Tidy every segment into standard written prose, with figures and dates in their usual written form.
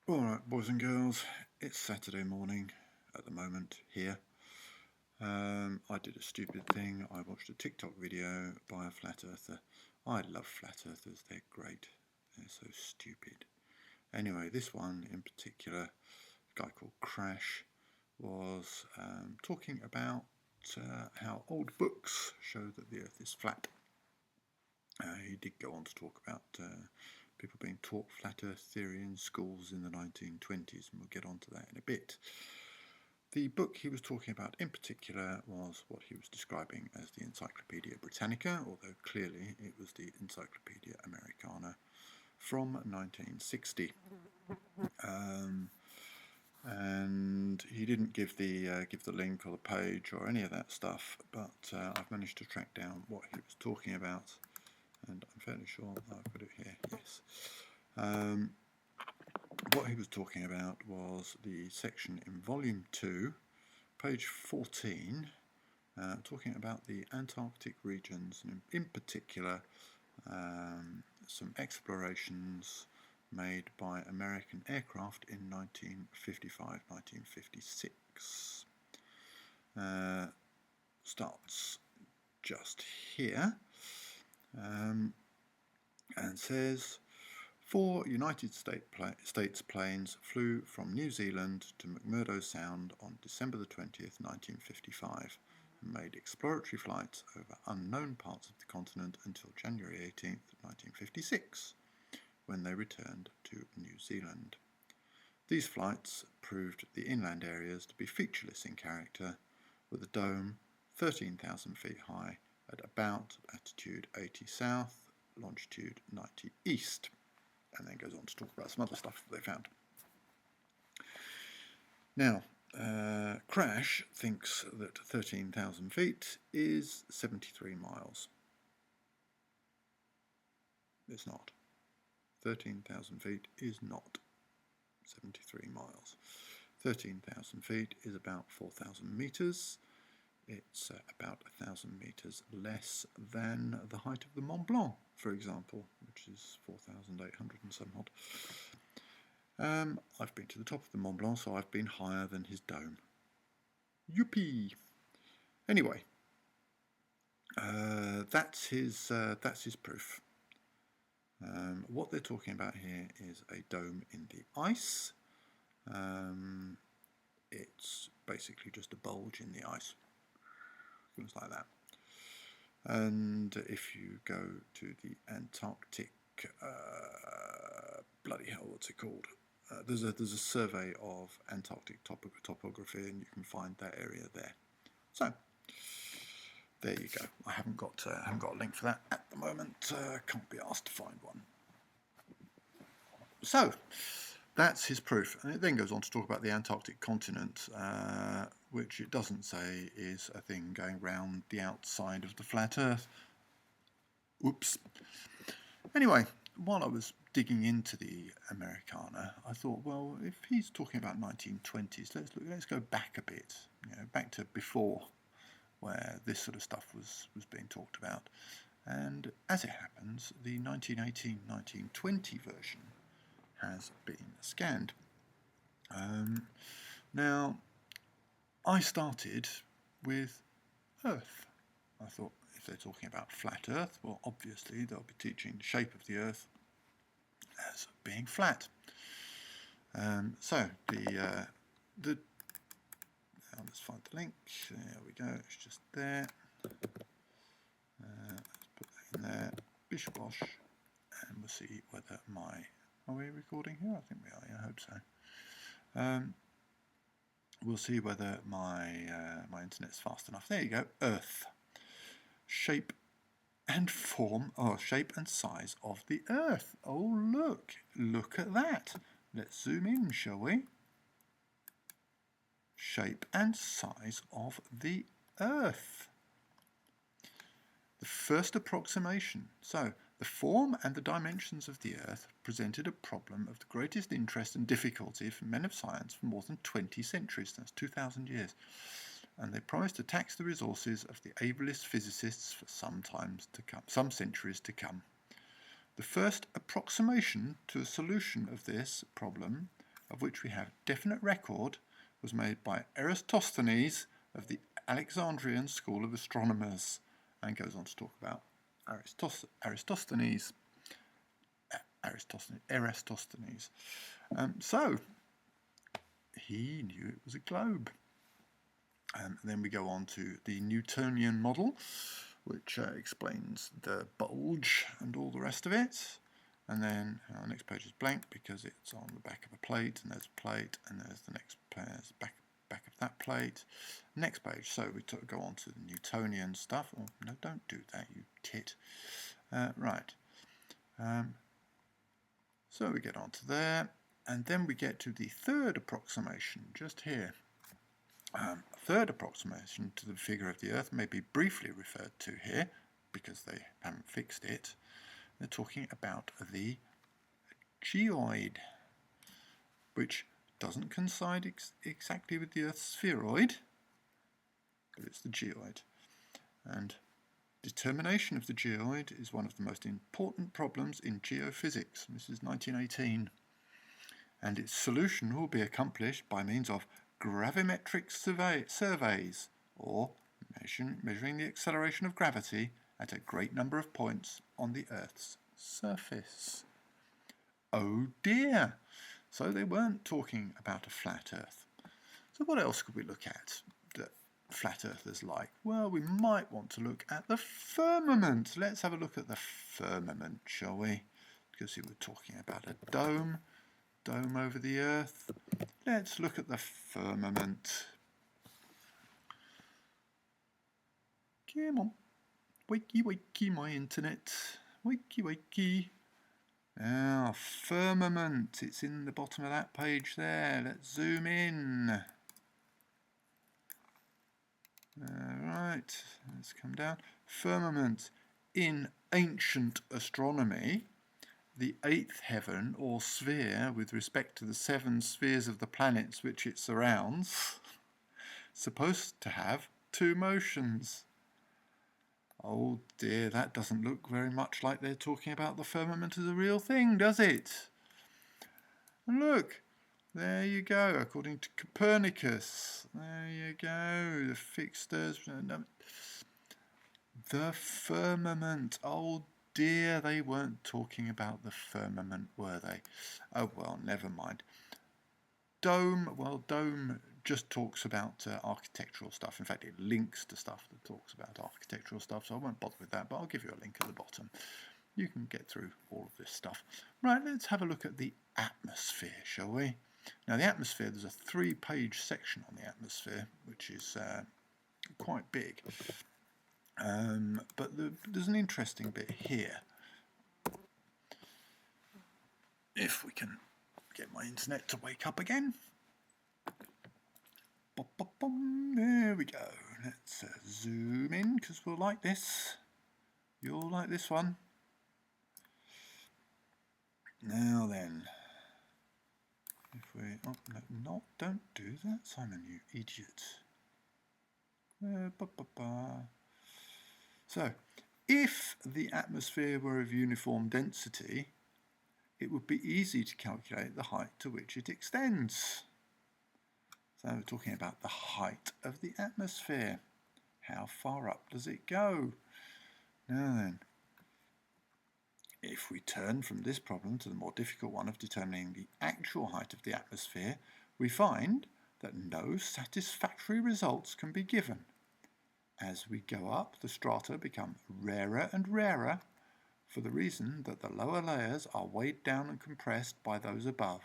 Alright, boys and girls, it's Saturday morning at the moment here. I did a stupid thing. I watched a TikTok video by a flat earther. I love flat earthers, they're great. They're so stupid. Anyway, this one in particular, a guy called Crash, was talking about how old books show that the earth is flat. He did go on to talk about people being taught flat earth theory in schools in the 1920s, and we'll get on to that in a bit. The book he was talking about in particular was what he was describing as the Encyclopedia Britannica, although clearly it was the Encyclopedia Americana from 1960. And he didn't give the link or the page or any of that stuff, but I've managed to track down what he was talking about, and I'm fairly sure I've got it here, yes. What he was talking about was the section in volume 2, page 14, talking about the Antarctic regions, and in particular some explorations made by American aircraft in 1955-1956. Starts just here and says, 4 United States planes flew from New Zealand to McMurdo Sound on December the 20th, 1955, and made exploratory flights over unknown parts of the continent until January 18th, 1956, when they returned to New Zealand. These flights proved the inland areas to be featureless in character, with a dome 13,000 feet high at about latitude 80 south, longitude 90 east. And then goes on to talk about some other stuff that they found. Now, Crash thinks that 13,000 feet is 73 miles. It's not. 13,000 feet is not 73 miles. 13,000 feet is about 4,000 metres. It's about 1,000 metres less than the height of the Mont Blanc, for example, which is 4,800 and some odd. I've been to the top of the Mont Blanc, so I've been higher than his dome. Youpee! Anyway, that's his proof. What they're talking about here is a dome in the ice. It's basically just a bulge in the ice. Things like that. And if you go to the Antarctic, bloody hell, what's it called? There's a survey of Antarctic topography, and you can find that area there. So there you go. I haven't got a link for that at the moment. Can't be asked to find one. So that's his proof, and it then goes on to talk about the Antarctic continent, which it doesn't say is a thing going round the outside of the flat Earth. Oops. Anyway, while I was digging into the Americana, I thought, well, if he's talking about 1920s, let's go back a bit, back to before, where this sort of stuff was being talked about. And as it happens, the 1918-1920 version has been scanned. Now, I started with Earth. I thought, if they're talking about flat Earth, well, obviously they'll be teaching the shape of the Earth as being flat. So now let's find the link. There we go. It's just there. Let's put that in there. Bish bosh, and we'll see whether my. Are we recording here? I think we are. Yeah, I hope so. We'll see whether my internet's fast enough. There you go. Earth. Shape and form, or shape and size of the Earth. Oh, look at that. Let's zoom in, shall we? Shape and size of the Earth. The first approximation. So, the form and the dimensions of the Earth presented a problem of the greatest interest and difficulty for men of science for more than 20 centuries. That's 2,000 years. And they promised to tax the resources of the ablest physicists for some centuries to come. The first approximation to a solution of this problem of which we have definite record, was made by Eratosthenes of the Alexandrian school of astronomers, and goes on to talk about Eratosthenes. So he knew it was a globe. Then we go on to the Newtonian model, which explains the bulge and all the rest of it. And then our next page is blank because it's on the back of a plate, and there's a plate, and there's the next back of that plate. Next page. So we go on to the Newtonian stuff. Oh, no, don't do that, you tit. Right. So we get on to there, and then we get to the third approximation, just here. Third approximation to the figure of the Earth may be briefly referred to here, because they haven't fixed it. They're talking about the geoid, which doesn't coincide exactly with the Earth's spheroid, but it's the geoid. And determination of the geoid is one of the most important problems in geophysics. This is 1918. And its solution will be accomplished by means of gravimetric surveys, or measuring the acceleration of gravity at a great number of points on the Earth's surface. Oh dear! So they weren't talking about a flat Earth. So what else could we look at that flat Earthers like? Well, we might want to look at the firmament. Let's have a look at the firmament, shall we? Because we were talking about a dome over the Earth. Let's look at the firmament. Come on. Wakey, wakey, my internet. Wakey, wakey. Now, firmament. It's in the bottom of that page there. Let's zoom in. Alright, let's come down. Firmament. In ancient astronomy, the eighth heaven, or sphere, with respect to the 7 spheres of the planets which it surrounds, supposed to have 2 motions. Oh dear, that doesn't look very much like they're talking about the firmament as a real thing, does it? And look, there you go, according to Copernicus. There you go, the fixtures. The firmament. Oh dear, they weren't talking about the firmament, were they? Oh well, never mind. Dome, well, dome just talks about architectural stuff. In fact, it links to stuff that talks about architectural stuff, so I won't bother with that, but I'll give you a link at the bottom. You can get through all of this stuff. Right, let's have a look at the atmosphere, shall we? Now, the atmosphere, there's a 3-page section on the atmosphere, which is quite big. But there's an interesting bit here. If we can get my internet to wake up again. There we go. Let's zoom in, because we'll like this. You'll like this one. Now then. If we... Oh, no, don't do that, Simon, you idiot. So, if the atmosphere were of uniform density, it would be easy to calculate the height to which it extends. So we're talking about the height of the atmosphere. How far up does it go? Now then, if we turn from this problem to the more difficult one of determining the actual height of the atmosphere, we find that no satisfactory results can be given. As we go up, the strata become rarer and rarer, for the reason that the lower layers are weighed down and compressed by those above,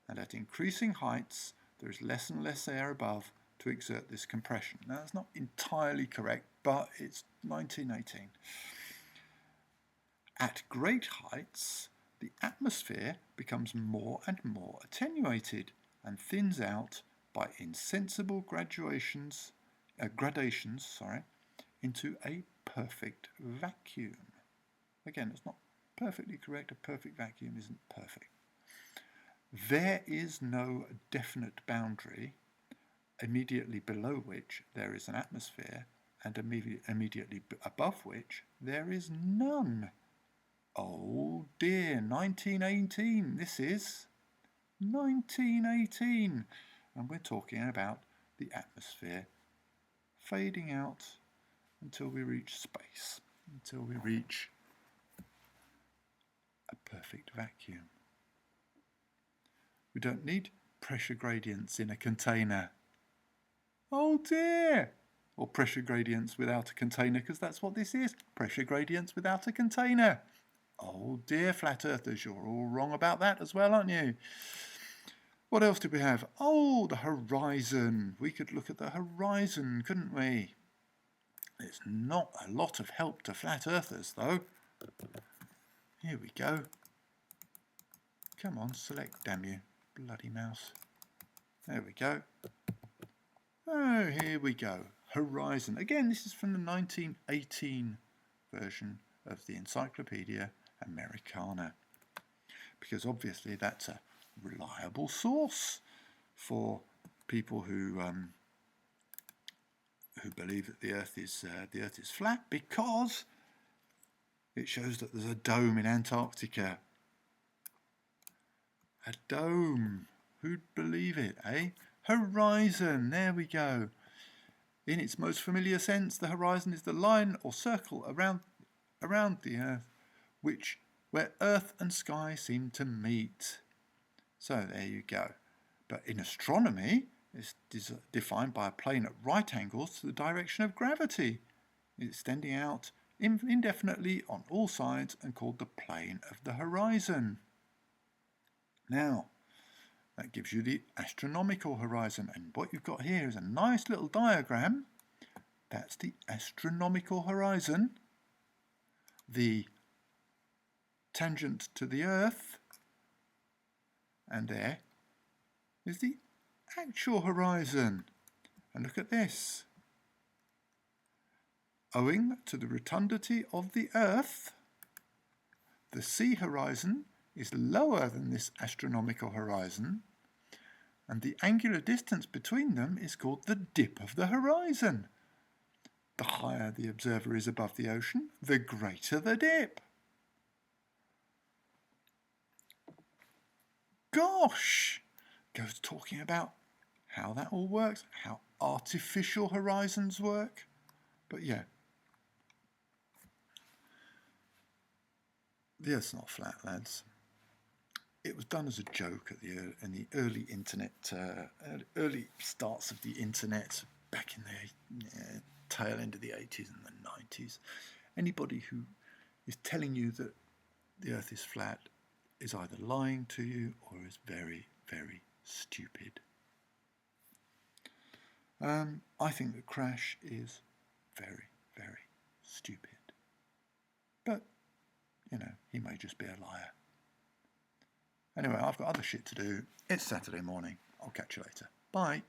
and at increasing heights there is less and less air above to exert this compression. Now that's not entirely correct, but it's 1918. At great heights, the atmosphere becomes more and more attenuated and thins out by insensible gradations into a perfect vacuum. Again, it's not perfectly correct. A perfect vacuum isn't perfect. There is no definite boundary immediately below which there is an atmosphere and immediately above which there is none. Oh dear, 1918 this is. 1918. And we're talking about the atmosphere fading out until we reach space, until we reach a perfect vacuum. We don't need pressure gradients in a container. Oh dear! Or pressure gradients without a container, because that's what this is. Pressure gradients without a container. Oh dear, flat earthers, you're all wrong about that as well, aren't you? What else did we have? Oh, the horizon. We could look at the horizon, couldn't we? It's not a lot of help to flat earthers, though. Here we go. Come on, select, damn you. Bloody mouse. There we go. Oh, here we go. Horizon. Again, this is from the 1918 version of the Encyclopedia Americana, because obviously that's a reliable source for people who believe that the Earth is flat, because it shows that there's a dome in Antarctica. A dome. Who'd believe it, eh? Horizon. There we go. In its most familiar sense, the horizon is the line or circle around the Earth, where Earth and sky seem to meet. So there you go. But in astronomy, it's defined by a plane at right angles to the direction of gravity, extending out indefinitely on all sides and called the plane of the horizon. Now, that gives you the astronomical horizon, and what you've got here is a nice little diagram. That's the astronomical horizon. The tangent to the Earth, and there is the actual horizon. And look at this. Owing to the rotundity of the Earth, the sea horizon is lower than this astronomical horizon, and the angular distance between them is called the dip of the horizon. The higher the observer is above the ocean, the greater the dip. Gosh! Goes talking about how that all works, how artificial horizons work. But yeah, the Earth's not flat, lads. It was done as a joke in the early internet, early starts of the internet, back in the tail end of the 80s and the 90s. Anybody who is telling you that the Earth is flat is either lying to you or is very, very stupid. I think that Crash is very, very stupid. But, he may just be a liar. Anyway, I've got other shit to do. It's Saturday morning. I'll catch you later. Bye.